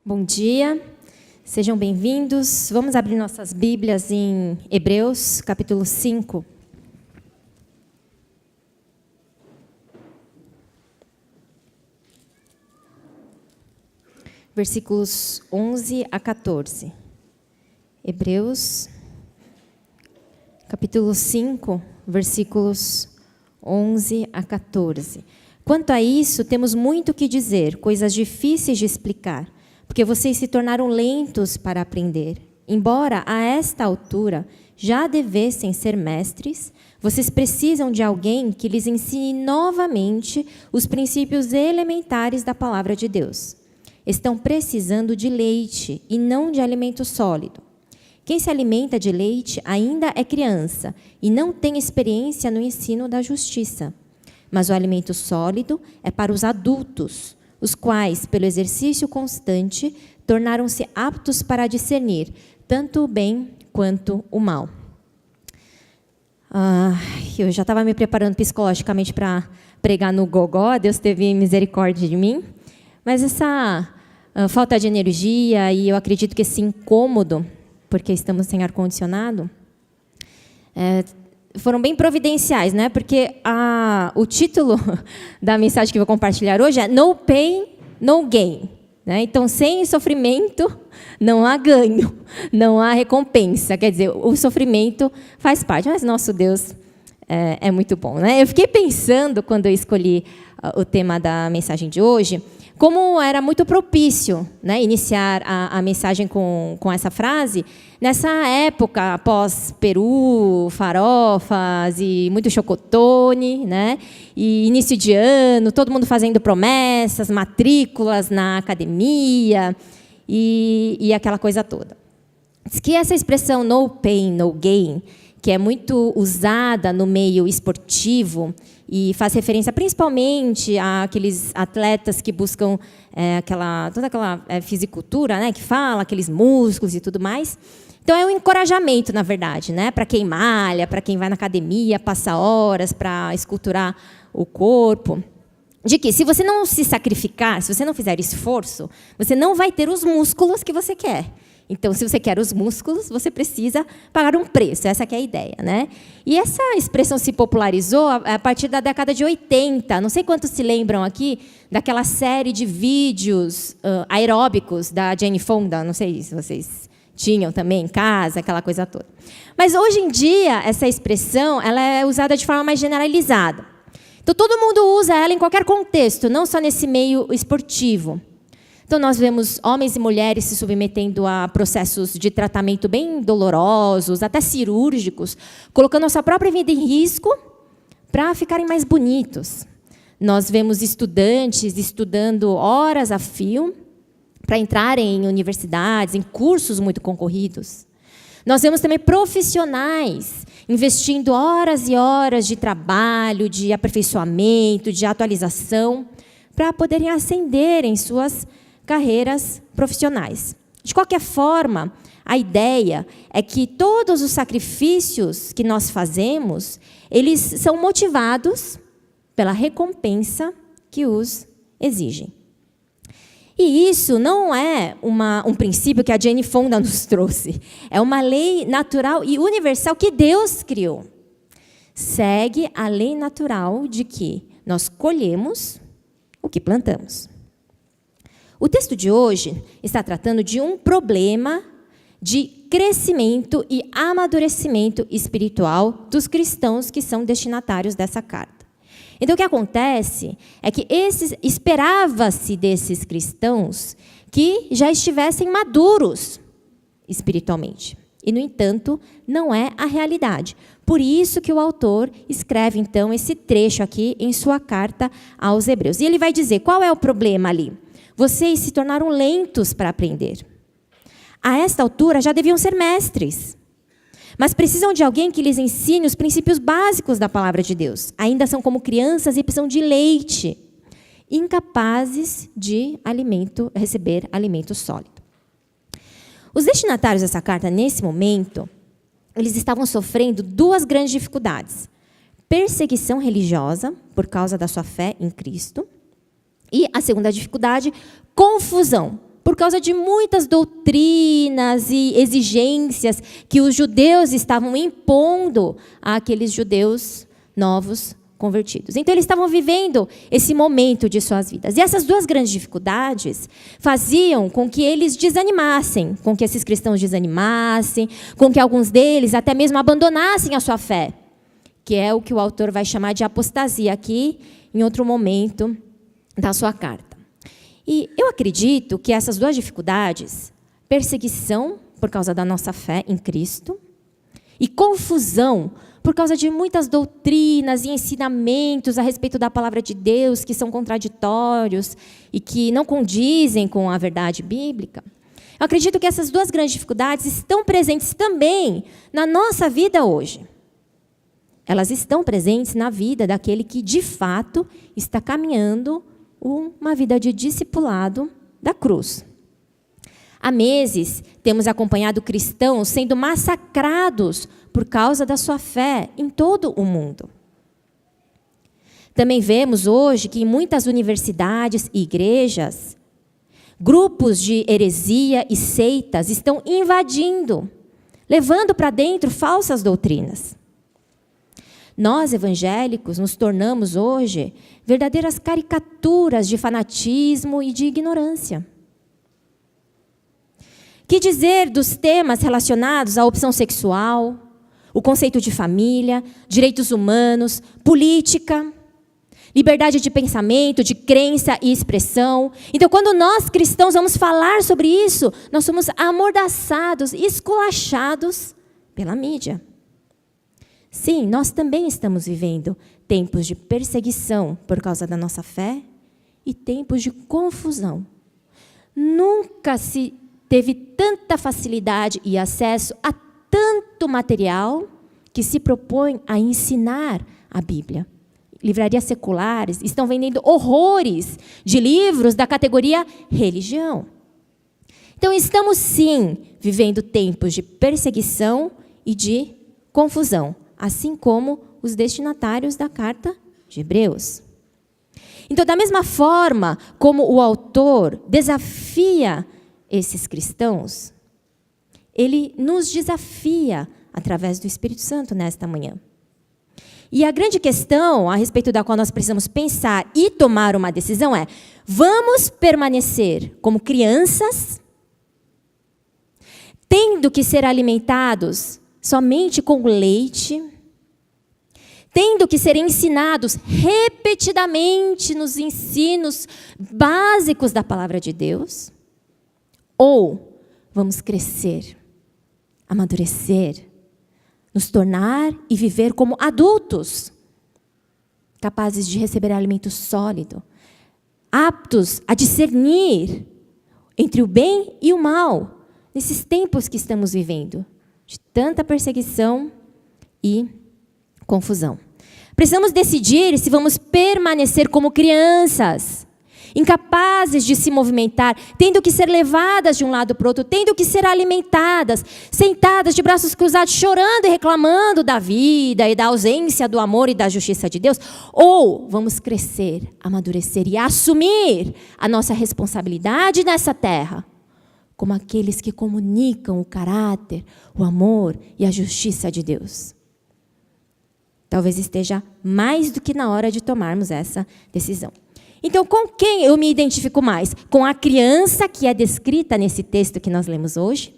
Bom dia, sejam bem-vindos. Vamos abrir nossas Bíblias em Hebreus, capítulo 5. Versículos 11 a 14. Hebreus, capítulo 5, versículos 11 a 14. Quanto a isso, temos muito o que dizer, coisas difíceis de explicar, porque vocês se tornaram lentos para aprender. Embora a esta altura já devessem ser mestres, vocês precisam de alguém que lhes ensine novamente os princípios elementares da palavra de Deus. Estão precisando de leite e não de alimento sólido. Quem se alimenta de leite ainda é criança e não tem experiência no ensino da justiça. Mas o alimento sólido é para os adultos, os quais, pelo exercício constante, tornaram-se aptos para discernir tanto o bem quanto o mal. Eu já estava me preparando psicologicamente para pregar no gogó, Deus teve misericórdia de mim, mas essa falta de energia e eu acredito que esse incômodo, porque estamos sem ar-condicionado, foram bem providenciais, né? Porque o título da mensagem que eu vou compartilhar hoje é No Pain, No Gain. Né? Então, sem sofrimento, não há ganho, não há recompensa. Quer dizer, o sofrimento faz parte, mas nosso Deus é muito bom. Né? Eu fiquei pensando, quando eu escolhi o tema da mensagem de hoje, como era muito propício, né, iniciar a mensagem com essa frase, nessa época, após peru, farofas e muito chocotone, né, e início de ano, todo mundo fazendo promessas, matrículas na academia e aquela coisa toda. Diz que essa expressão no pain, no gain, que é muito usada no meio esportivo e faz referência principalmente àqueles atletas que buscam toda aquela fisicultura, né, que fala, aqueles músculos e tudo mais. Então, é um encorajamento, na verdade, né, para quem malha, para quem vai na academia, passa horas para esculturar o corpo, de que se você não se sacrificar, se você não fizer esforço, você não vai ter os músculos que você quer. Então, se você quer os músculos, você precisa pagar um preço. Essa que é a ideia, né? E essa expressão se popularizou a partir da década de 80. Não sei quantos se lembram aqui daquela série de vídeos aeróbicos da Jane Fonda. Não sei se vocês tinham também em casa, aquela coisa toda. Mas, hoje em dia, essa expressão ela é usada de forma mais generalizada. Então, todo mundo usa ela em qualquer contexto, não só nesse meio esportivo. Então, nós vemos homens e mulheres se submetendo a processos de tratamento bem dolorosos, até cirúrgicos, colocando a sua própria vida em risco para ficarem mais bonitos. Nós vemos estudantes estudando horas a fio para entrarem em universidades, em cursos muito concorridos. Nós vemos também profissionais investindo horas e horas de trabalho, de aperfeiçoamento, de atualização, para poderem ascender em suas carreiras profissionais. De qualquer forma, a ideia é que todos os sacrifícios que nós fazemos, eles são motivados pela recompensa que os exigem. E isso não é um princípio que a Jane Fonda nos trouxe. É uma lei natural e universal que Deus criou. Segue a lei natural de que nós colhemos o que plantamos. O texto de hoje está tratando de um problema de crescimento e amadurecimento espiritual dos cristãos que são destinatários dessa carta. Então, o que acontece é que esperava-se desses cristãos que já estivessem maduros espiritualmente. E, no entanto, não é a realidade. Por isso que o autor escreve, então, esse trecho aqui em sua carta aos Hebreus. E ele vai dizer qual é o problema ali. Vocês se tornaram lentos para aprender. A esta altura, já deviam ser mestres. Mas precisam de alguém que lhes ensine os princípios básicos da palavra de Deus. Ainda são como crianças e precisam de leite, incapazes de receber alimento sólido. Os destinatários dessa carta, nesse momento, eles estavam sofrendo duas grandes dificuldades. Perseguição religiosa, por causa da sua fé em Cristo. E a segunda dificuldade, confusão, por causa de muitas doutrinas e exigências que os judeus estavam impondo àqueles judeus novos convertidos. Então, eles estavam vivendo esse momento de suas vidas. E essas duas grandes dificuldades faziam com que eles desanimassem, com que esses cristãos desanimassem, com que alguns deles até mesmo abandonassem a sua fé, que é o que o autor vai chamar de apostasia aqui, em outro momento da sua carta. E eu acredito que essas duas dificuldades, perseguição por causa da nossa fé em Cristo e confusão por causa de muitas doutrinas e ensinamentos a respeito da palavra de Deus que são contraditórios e que não condizem com a verdade bíblica, eu acredito que essas duas grandes dificuldades estão presentes também na nossa vida hoje. Elas estão presentes na vida daquele que, de fato, está caminhando uma vida de discipulado da cruz. Há meses, temos acompanhado cristãos sendo massacrados por causa da sua fé em todo o mundo. Também vemos hoje que em muitas universidades e igrejas, grupos de heresia e seitas estão invadindo, levando para dentro falsas doutrinas. Nós, evangélicos, nos tornamos hoje verdadeiras caricaturas de fanatismo e de ignorância. Que dizer dos temas relacionados à opção sexual, o conceito de família, direitos humanos, política, liberdade de pensamento, de crença e expressão. Então, quando nós cristãos vamos falar sobre isso, nós somos amordaçados, esculachados pela mídia. Sim, nós também estamos vivendo tempos de perseguição por causa da nossa fé e tempos de confusão. Nunca se teve tanta facilidade e acesso a tanto material que se propõe a ensinar a Bíblia. Livrarias seculares estão vendendo horrores de livros da categoria religião. Então, estamos sim vivendo tempos de perseguição e de confusão, assim como os destinatários da carta de Hebreus. Então, da mesma forma como o autor desafia esses cristãos, ele nos desafia através do Espírito Santo nesta manhã. E a grande questão a respeito da qual nós precisamos pensar e tomar uma decisão é: vamos permanecer como crianças, tendo que ser alimentados somente com leite, tendo que ser ensinados repetidamente nos ensinos básicos da palavra de Deus? Ou vamos crescer, amadurecer, nos tornar e viver como adultos, capazes de receber alimento sólido, aptos a discernir entre o bem e o mal, nesses tempos que estamos vivendo, de tanta perseguição e confusão. Precisamos decidir se vamos permanecer como crianças, incapazes de se movimentar, tendo que ser levadas de um lado para o outro, tendo que ser alimentadas, sentadas de braços cruzados, chorando e reclamando da vida e da ausência do amor e da justiça de Deus, ou vamos crescer, amadurecer e assumir a nossa responsabilidade nessa terra, como aqueles que comunicam o caráter, o amor e a justiça de Deus. Talvez esteja mais do que na hora de tomarmos essa decisão. Então, com quem eu me identifico mais? Com a criança que é descrita nesse texto que nós lemos hoje?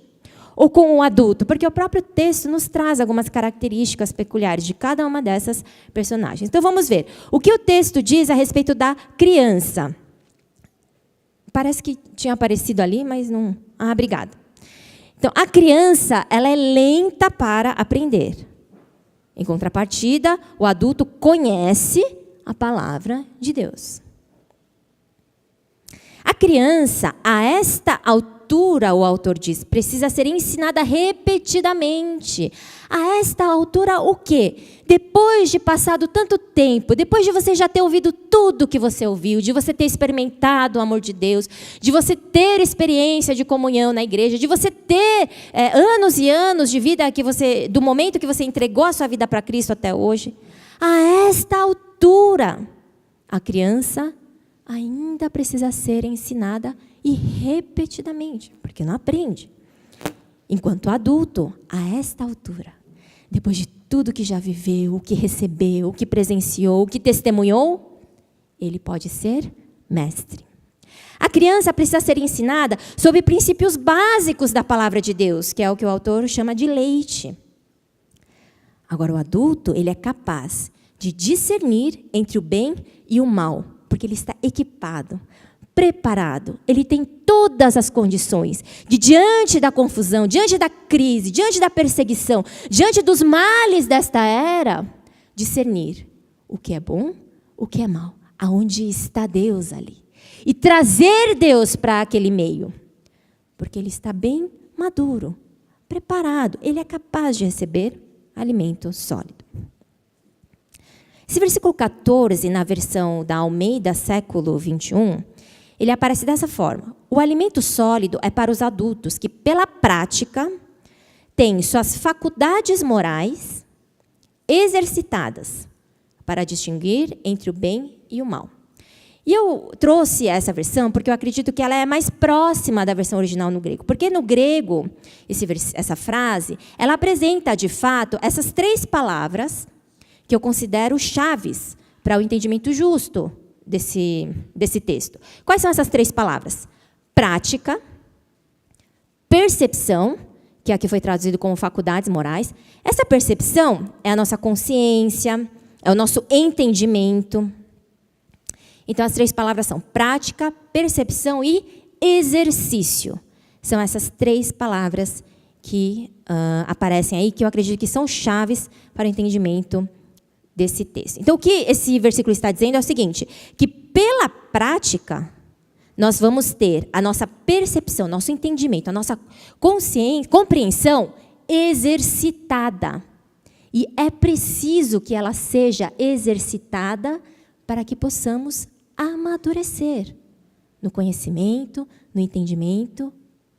Ou com o adulto? Porque o próprio texto nos traz algumas características peculiares de cada uma dessas personagens. Então, vamos ver. O que o texto diz a respeito da criança? Parece que tinha aparecido ali, mas não... Ah, obrigada. Então, a criança, ela é lenta para aprender. Em contrapartida, o adulto conhece a palavra de Deus. A criança, a esta altura, o autor diz, precisa ser ensinada repetidamente. A esta altura, o quê? Depois de passado tanto tempo, depois de você já ter ouvido tudo que você ouviu, de você ter experimentado o amor de Deus, de você ter experiência de comunhão na igreja, de você ter anos e anos de vida, do momento que você entregou a sua vida para Cristo até hoje, a esta altura, a criança ainda precisa ser ensinada e repetidamente, porque não aprende. Enquanto adulto, a esta altura, depois de tudo que já viveu, o que recebeu, o que presenciou, o que testemunhou, ele pode ser mestre. A criança precisa ser ensinada sobre princípios básicos da palavra de Deus, que é o que o autor chama de leite. Agora, o adulto, ele é capaz de discernir entre o bem e o mal, porque ele está equipado, preparado. Ele tem todas as condições de, diante da confusão, diante da crise, diante da perseguição, diante dos males desta era, discernir o que é bom, o que é mal, aonde está Deus ali. E trazer Deus para aquele meio, porque ele está bem maduro, preparado, ele é capaz de receber alimento sólido. Esse versículo 14, na versão da Almeida, século 21, ele aparece dessa forma. O alimento sólido é para os adultos que, pela prática, têm suas faculdades morais exercitadas para distinguir entre o bem e o mal. E eu trouxe essa versão porque eu acredito que ela é mais próxima da versão original no grego. Porque no grego, essa frase, ela apresenta, de fato, essas 3 palavras que eu considero chaves para o entendimento justo desse texto. Quais são essas 3 palavras? Prática, percepção, que aqui foi traduzido como faculdades morais. Essa percepção é a nossa consciência, é o nosso entendimento. Então, as 3 palavras são prática, percepção e exercício. São essas 3 palavras que aparecem aí, que eu acredito que são chaves para o entendimento desse texto. Então, o que esse versículo está dizendo é o seguinte, que pela prática, nós vamos ter a nossa percepção, nosso entendimento, a nossa compreensão exercitada. E é preciso que ela seja exercitada para que possamos amadurecer no conhecimento, no entendimento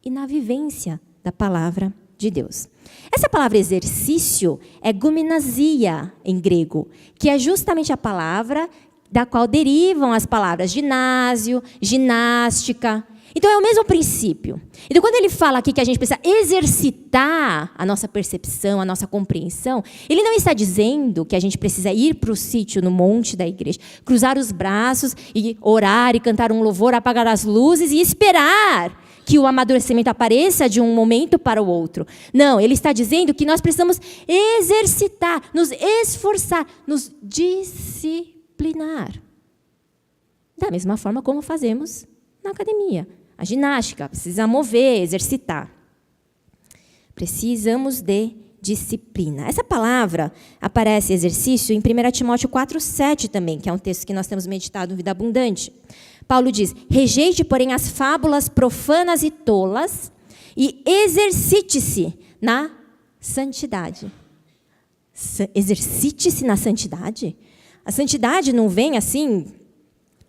e na vivência da palavra de Deus. Essa palavra exercício é gymnasia em grego, que é justamente a palavra da qual derivam as palavras ginásio, ginástica. Então, é o mesmo princípio. Então, quando ele fala aqui que a gente precisa exercitar a nossa percepção, a nossa compreensão, ele não está dizendo que a gente precisa ir para o sítio, no monte da igreja, cruzar os braços e orar e cantar um louvor, apagar as luzes e esperar que o amadurecimento apareça de um momento para o outro. Não, ele está dizendo que nós precisamos exercitar, nos esforçar, nos disciplinar. Da mesma forma como fazemos na academia. A ginástica, precisa mover, exercitar. Precisamos de disciplina. Essa palavra aparece, exercício, em 1 Timóteo 4,7 também, que é um texto que nós temos meditado no Vida Abundante. Paulo diz, rejeite, porém, as fábulas profanas e tolas e exercite-se na santidade. Exercite-se na santidade? A santidade não vem assim,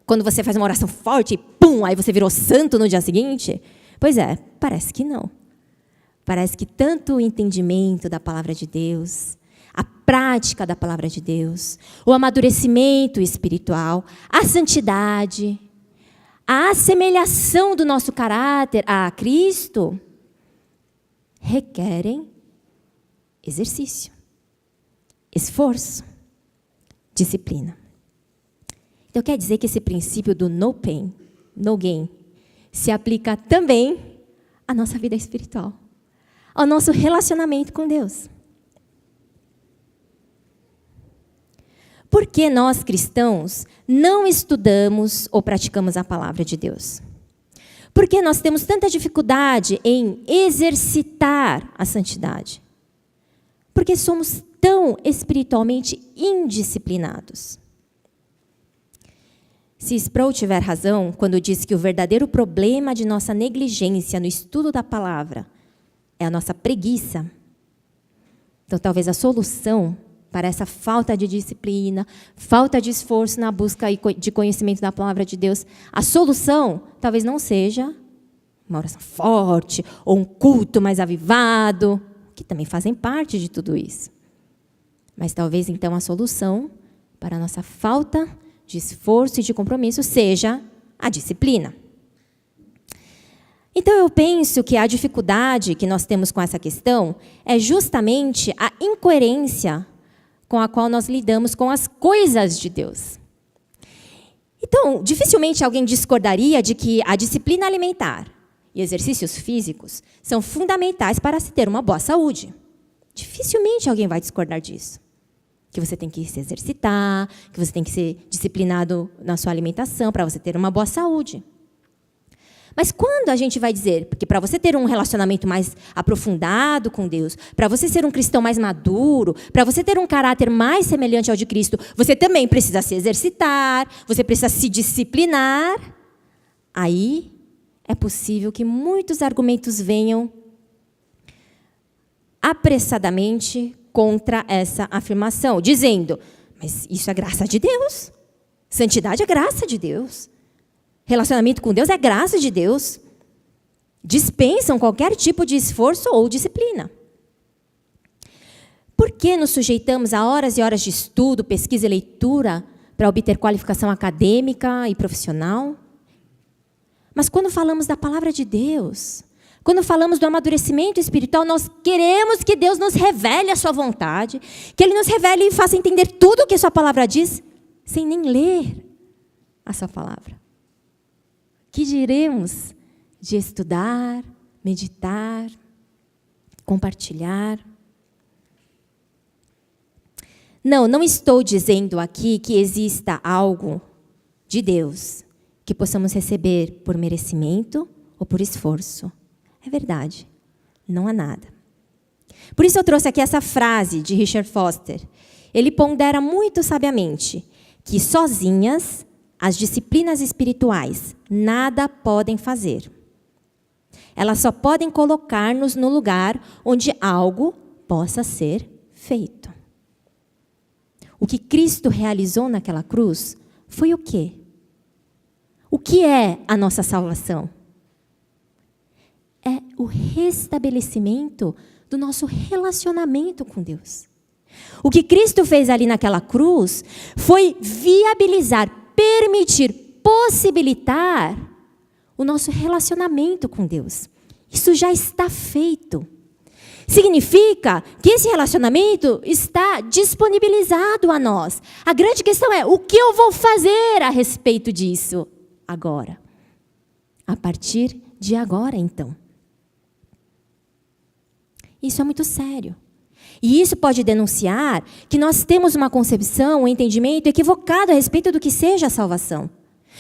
quando você faz uma oração forte e pum, aí você virou santo no dia seguinte? Pois é, parece que não. Parece que tanto o entendimento da palavra de Deus, a prática da palavra de Deus, o amadurecimento espiritual, a santidade, a assemelhação do nosso caráter a Cristo, requerem exercício, esforço, disciplina. Então, quer dizer que esse princípio do no pain, no gain, se aplica também à nossa vida espiritual, ao nosso relacionamento com Deus. Por que nós, cristãos, não estudamos ou praticamos a palavra de Deus? Por que nós temos tanta dificuldade em exercitar a santidade? Porque somos tão espiritualmente indisciplinados. Se Sproul tiver razão quando diz que o verdadeiro problema de nossa negligência no estudo da palavra é a nossa preguiça, então talvez a solução para essa falta de disciplina, falta de esforço na busca de conhecimento da palavra de Deus, a solução talvez não seja uma oração forte ou um culto mais avivado, que também fazem parte de tudo isso. Mas talvez, então, a solução para a nossa falta de esforço e de compromisso seja A disciplina. Então, eu penso que a dificuldade que nós temos com essa questão é justamente a incoerência com a qual nós lidamos com as coisas de Deus. Então, dificilmente alguém discordaria de que a disciplina alimentar e exercícios físicos são fundamentais para se ter uma boa saúde. Dificilmente alguém vai discordar disso. Que você tem que se exercitar, que você tem que ser disciplinado na sua alimentação para você ter uma boa saúde. Mas quando a gente vai dizer, porque para você ter um relacionamento mais aprofundado com Deus, para você ser um cristão mais maduro, para você ter um caráter mais semelhante ao de Cristo, você também precisa se exercitar, você precisa se disciplinar. Aí é possível que muitos argumentos venham apressadamente contra essa afirmação, dizendo, mas isso é graça de Deus. Santidade é graça de Deus. Relacionamento com Deus é graça de Deus. Dispensam qualquer tipo de esforço ou disciplina. Por que nos sujeitamos a horas e horas de estudo, pesquisa e leitura para obter qualificação acadêmica e profissional? Mas quando falamos da palavra de Deus, quando falamos do amadurecimento espiritual, nós queremos que Deus nos revele a sua vontade, que Ele nos revele e faça entender tudo o que a sua palavra diz, sem nem ler a sua palavra. Que diremos de estudar, meditar, compartilhar? Não estou dizendo aqui que exista algo de Deus que possamos receber por merecimento ou por esforço. É verdade, não há nada. Por isso eu trouxe aqui essa frase de Richard Foster. Ele pondera muito sabiamente que sozinhas as disciplinas espirituais nada podem fazer. Elas só podem colocar-nos no lugar onde algo possa ser feito. O que Cristo realizou naquela cruz foi o quê? O que é a nossa salvação? É o restabelecimento do nosso relacionamento com Deus. O que Cristo fez ali naquela cruz foi viabilizar, permitir, possibilitar o nosso relacionamento com Deus. Isso já está feito. Significa que esse relacionamento está disponibilizado a nós. A grande questão é, o que eu vou fazer a respeito disso agora? A partir de agora, então. Isso é muito sério. E isso pode denunciar que nós temos uma concepção, um entendimento equivocado a respeito do que seja a salvação.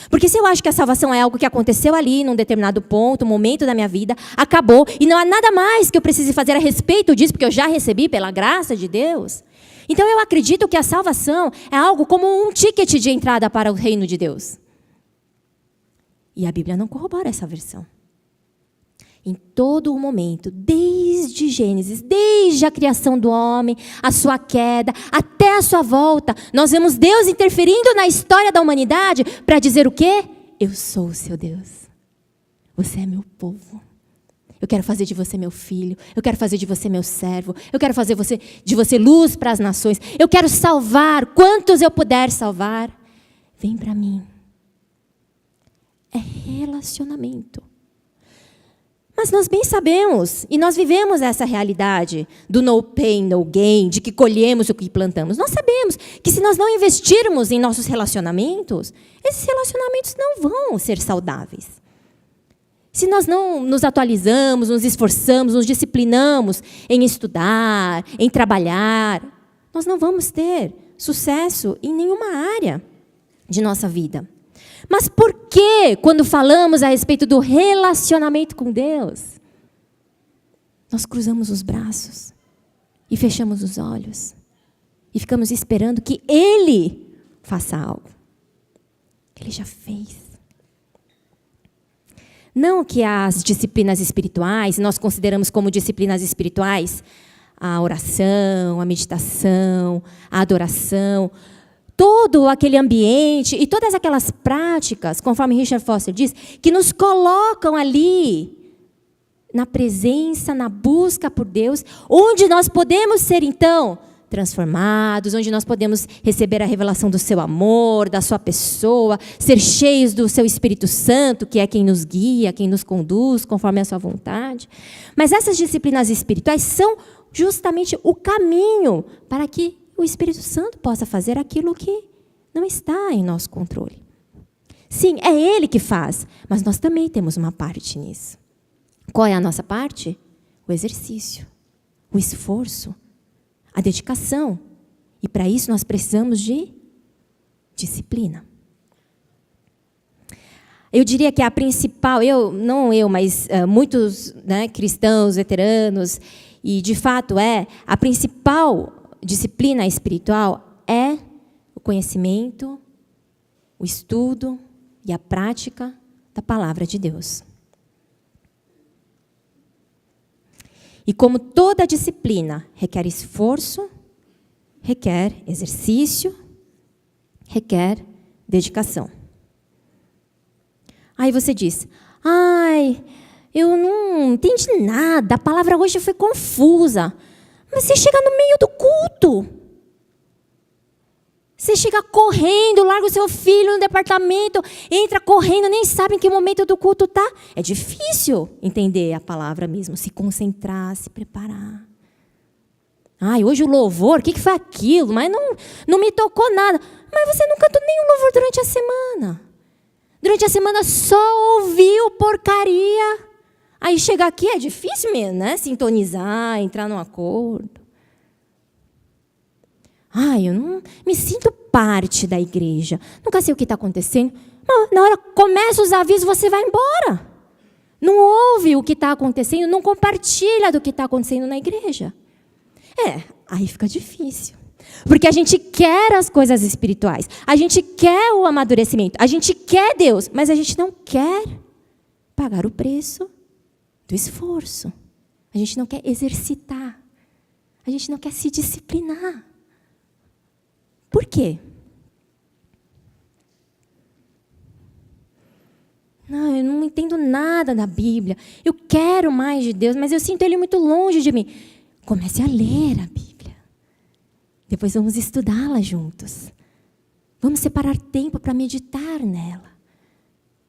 Porque se eu acho que a salvação é algo que aconteceu ali, num determinado ponto, momento da minha vida, acabou, e não há nada mais que eu precise fazer a respeito disso, porque eu já recebi pela graça de Deus, então eu acredito que a salvação é algo como um ticket de entrada para o reino de Deus. E a Bíblia não corrobora essa versão. Em todo o momento, desde Gênesis, desde a criação do homem, a sua queda, até a sua volta, nós vemos Deus interferindo na história da humanidade para dizer o quê? Eu sou o seu Deus. Você é meu povo. Eu quero fazer de você meu filho. Eu quero fazer de você meu servo. Eu quero fazer de você luz para as nações. Eu quero salvar quantos eu puder salvar. Vem para mim. É relacionamento. Mas nós bem sabemos, e nós vivemos essa realidade do no pain, no gain, de que colhemos o que plantamos. Nós sabemos que se nós não investirmos em nossos relacionamentos, esses relacionamentos não vão ser saudáveis. Se nós não nos atualizamos, nos esforçamos, nos disciplinamos em estudar, em trabalhar, nós não vamos ter sucesso em nenhuma área de nossa vida. Mas por que, quando falamos a respeito do relacionamento com Deus, nós cruzamos os braços e fechamos os olhos e ficamos esperando que Ele faça algo? Ele já fez. Não que as disciplinas espirituais, nós consideramos como disciplinas espirituais a oração, a meditação, a adoração, todo aquele ambiente e todas aquelas práticas, conforme Richard Foster diz, que nos colocam ali, na presença, na busca por Deus, onde nós podemos ser, então, transformados, onde nós podemos receber a revelação do seu amor, da sua pessoa, ser cheios do seu Espírito Santo, que é quem nos guia, quem nos conduz, conforme a sua vontade. Mas essas disciplinas espirituais são justamente o caminho para que o Espírito Santo possa fazer aquilo que não está em nosso controle. Sim, é Ele que faz, mas nós também temos uma parte nisso. Qual é a nossa parte? O exercício, o esforço, a dedicação. E para isso nós precisamos de disciplina. Eu diria que a principal, mas muitos, né, cristãos, veteranos, e de fato a principal disciplina espiritual é o conhecimento, o estudo e a prática da palavra de Deus. E como toda disciplina requer esforço, requer exercício, requer dedicação. Aí você diz, eu não entendi nada, a palavra hoje foi confusa. Mas você chega no meio do culto. Você chega correndo, larga o seu filho no departamento, entra correndo, nem sabe em que momento do culto está. É difícil entender a palavra mesmo, se concentrar, se preparar. Hoje o louvor, o que foi aquilo? Mas não me tocou nada. Mas você não cantou nenhum louvor durante a semana. Durante a semana só ouviu porcaria. Aí chegar aqui é difícil mesmo, né? Sintonizar, entrar num acordo. Eu não me sinto parte da igreja. Nunca sei o que está acontecendo. Mas na hora que começa os avisos, você vai embora. Não ouve o que está acontecendo, não compartilha do que está acontecendo na igreja. Aí fica difícil. Porque a gente quer as coisas espirituais. A gente quer o amadurecimento. A gente quer Deus. Mas a gente não quer pagar o preço do esforço. A gente não quer exercitar. A gente não quer se disciplinar. Por quê? Eu não entendo nada da Bíblia. Eu quero mais de Deus, mas eu sinto Ele muito longe de mim. Comece a ler a Bíblia. Depois vamos estudá-la juntos. Vamos separar tempo para meditar nela.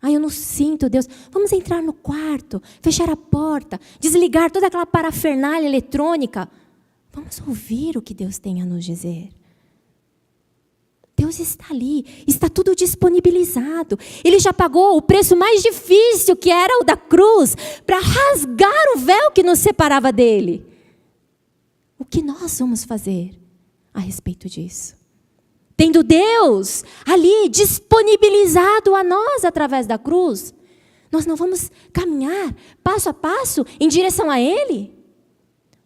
Eu não sinto Deus. Vamos entrar no quarto, fechar a porta, desligar toda aquela parafernália eletrônica. Vamos ouvir o que Deus tem a nos dizer. Deus está ali, está tudo disponibilizado. Ele já pagou o preço mais difícil, que era o da cruz, para rasgar o véu que nos separava dele. O que nós vamos fazer a respeito disso? Tendo Deus ali disponibilizado a nós através da cruz, nós não vamos caminhar passo a passo em direção a Ele?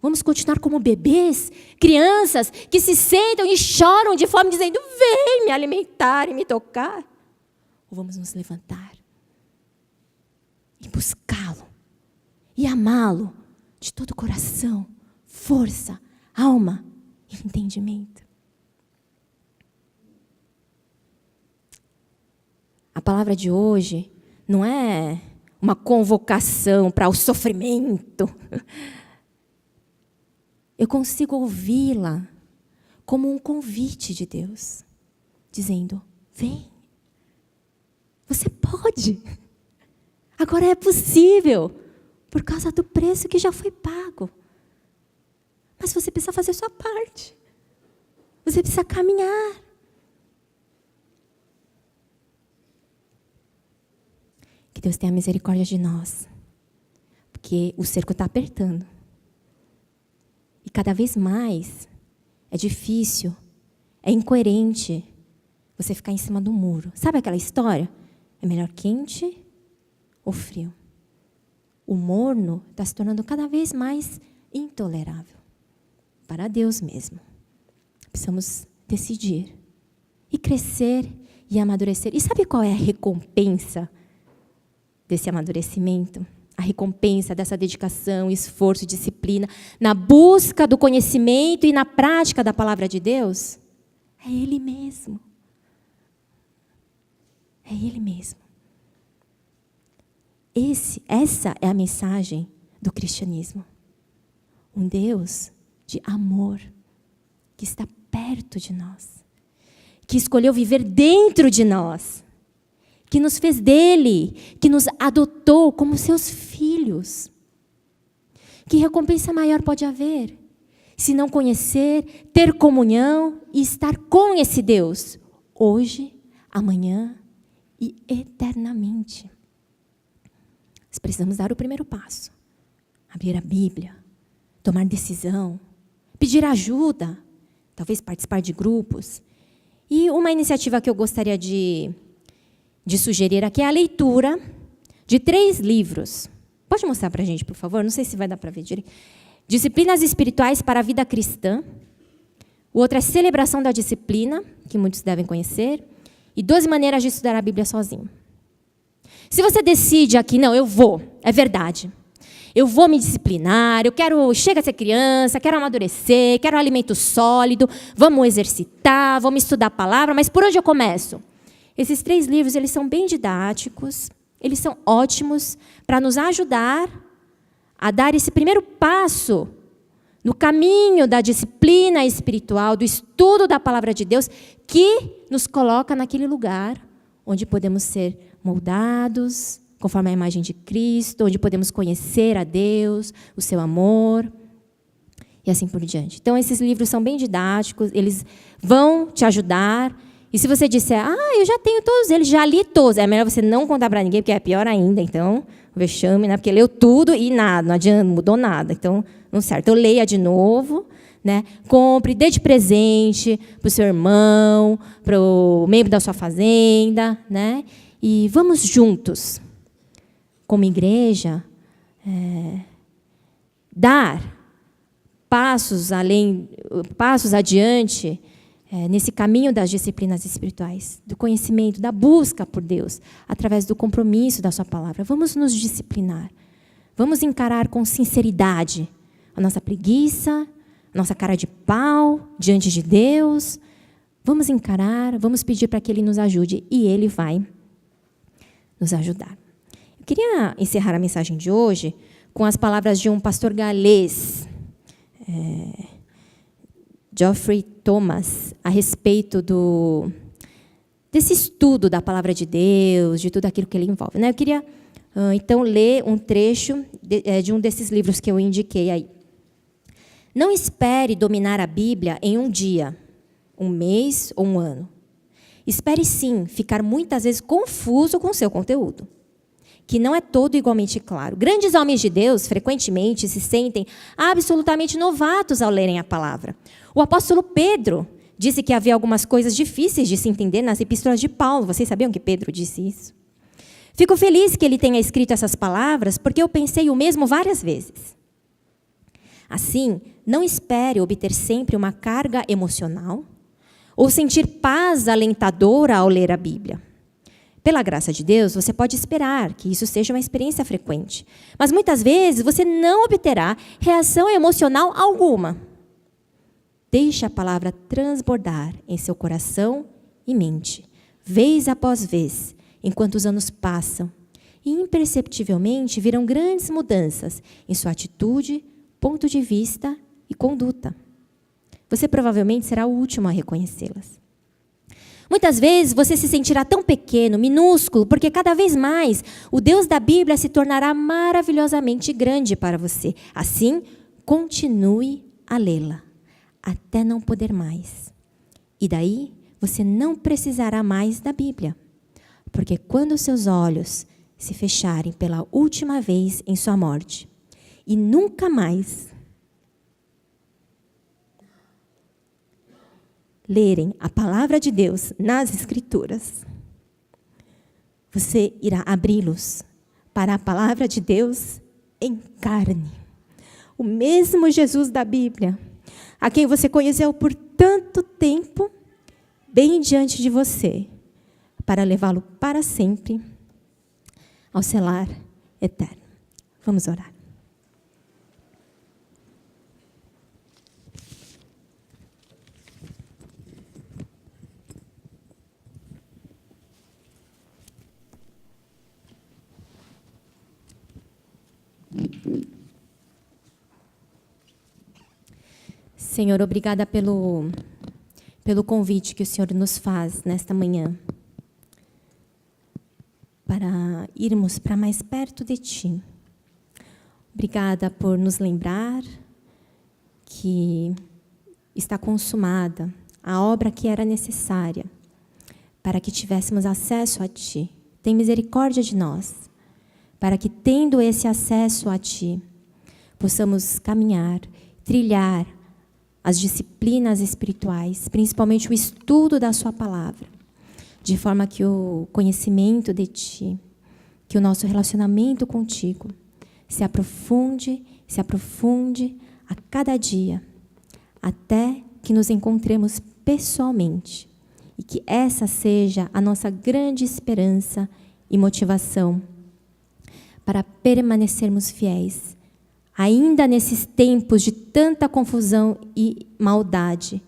Vamos continuar como bebês, crianças que se sentam e choram de fome, dizendo, vem me alimentar e me tocar? Ou vamos nos levantar e buscá-lo e amá-lo de todo o coração, força, alma e entendimento? A palavra de hoje não é uma convocação para o sofrimento. Eu consigo ouvi-la como um convite de Deus, dizendo, vem, você pode, agora é possível, por causa do preço que já foi pago. Mas você precisa fazer a sua parte, você precisa caminhar. Que Deus tenha misericórdia de nós, porque o cerco está apertando. E cada vez mais é difícil, é incoerente você ficar em cima do muro. Sabe aquela história? É melhor quente ou frio? O morno está se tornando cada vez mais intolerável. Para Deus mesmo. Precisamos decidir e crescer e amadurecer. E sabe qual é a recompensa desse amadurecimento? A recompensa dessa dedicação, esforço, disciplina, na busca do conhecimento e na prática da palavra de Deus? É Ele mesmo. É Ele mesmo. Essa é a mensagem do cristianismo. Um Deus de amor, que está perto de nós, que escolheu viver dentro de nós, que nos fez dele, que nos adotou como seus filhos. Que recompensa maior pode haver se não conhecer, ter comunhão e estar com esse Deus, hoje, amanhã e eternamente? Nós precisamos dar o primeiro passo, abrir a Bíblia, tomar decisão, pedir ajuda, talvez participar de grupos. E uma iniciativa que eu gostaria de sugerir aqui é a leitura de 3 livros. Pode mostrar para a gente, por favor? Não sei se vai dar para ver direito. Disciplinas Espirituais para a Vida Cristã. O outro é Celebração da Disciplina, que muitos devem conhecer. E 12 Maneiras de Estudar a Bíblia Sozinho. Se você decide aqui, não, eu vou, é verdade. Eu vou me disciplinar, chega a ser criança, quero amadurecer, quero alimento sólido, vamos exercitar, vamos estudar a palavra, mas por onde eu começo? Esses 3 livros, eles são bem didáticos, eles são ótimos para nos ajudar a dar esse primeiro passo no caminho da disciplina espiritual, do estudo da palavra de Deus, que nos coloca naquele lugar onde podemos ser moldados conforme a imagem de Cristo, onde podemos conhecer a Deus, o seu amor, e assim por diante. Então, esses livros são bem didáticos, eles vão te ajudar. E se você disser, eu já tenho todos eles, já li todos, é melhor você não contar para ninguém, porque é pior ainda, então, o vexame, né? Porque leu tudo e nada, não adianta, não mudou nada, então, não serve. Então, leia de novo, né? Compre, dê de presente para o seu irmão, para o membro da sua fazenda, né? E vamos juntos, como igreja, dar passos adiante nesse caminho das disciplinas espirituais, do conhecimento, da busca por Deus, através do compromisso da sua palavra. Vamos nos disciplinar. Vamos encarar com sinceridade a nossa preguiça, a nossa cara de pau diante de Deus. Vamos encarar, vamos pedir para que Ele nos ajude, e Ele vai nos ajudar. Eu queria encerrar a mensagem de hoje com as palavras de um pastor galês, Geoffrey Thomas, a respeito desse estudo da palavra de Deus, de tudo aquilo que ele envolve, né? Eu queria, então, ler um trecho de um desses livros que eu indiquei aí. Não espere dominar a Bíblia em um dia, um mês ou um ano. Espere, sim, ficar muitas vezes confuso com o seu conteúdo, que não é todo igualmente claro. Grandes homens de Deus, frequentemente, se sentem absolutamente novatos ao lerem a palavra. O apóstolo Pedro disse que havia algumas coisas difíceis de se entender nas epístolas de Paulo. Vocês sabiam que Pedro disse isso? Fico feliz que ele tenha escrito essas palavras, porque eu pensei o mesmo várias vezes. Assim, não espere obter sempre uma carga emocional ou sentir paz alentadora ao ler a Bíblia. Pela graça de Deus, você pode esperar que isso seja uma experiência frequente. Mas muitas vezes você não obterá reação emocional alguma. Deixe a palavra transbordar em seu coração e mente, vez após vez, enquanto os anos passam. E imperceptivelmente virão grandes mudanças em sua atitude, ponto de vista e conduta. Você provavelmente será o último a reconhecê-las. Muitas vezes você se sentirá tão pequeno, minúsculo, porque cada vez mais o Deus da Bíblia se tornará maravilhosamente grande para você. Assim, continue a lê-la, até não poder mais. E daí, você não precisará mais da Bíblia, porque quando seus olhos se fecharem pela última vez em sua morte, e nunca mais lerem a palavra de Deus nas Escrituras, você irá abri-los para a palavra de Deus em carne. O mesmo Jesus da Bíblia, a quem você conheceu por tanto tempo, bem diante de você, para levá-lo para sempre ao seu lar eterno. Vamos orar. Senhor, obrigada pelo convite que o Senhor nos faz nesta manhã, para irmos para mais perto de Ti. Obrigada por nos lembrar que está consumada a obra que era necessária para que tivéssemos acesso a Ti. Tem misericórdia de nós, para que, tendo esse acesso a Ti, possamos caminhar, trilhar as disciplinas espirituais, principalmente o estudo da Sua palavra, de forma que o conhecimento de Ti, que o nosso relacionamento contigo se aprofunde a cada dia, até que nos encontremos pessoalmente, e que essa seja a nossa grande esperança e motivação para permanecermos fiéis, ainda nesses tempos de tanta confusão e maldade,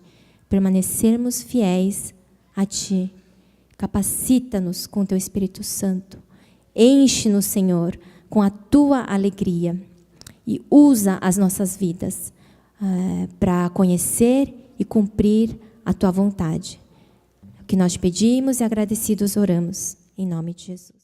permanecermos fiéis a Ti. Capacita-nos com Teu Espírito Santo. Enche-nos, Senhor, com a Tua alegria e usa as nossas vidas para conhecer e cumprir a Tua vontade. O que nós te pedimos e agradecidos oramos, em nome de Jesus.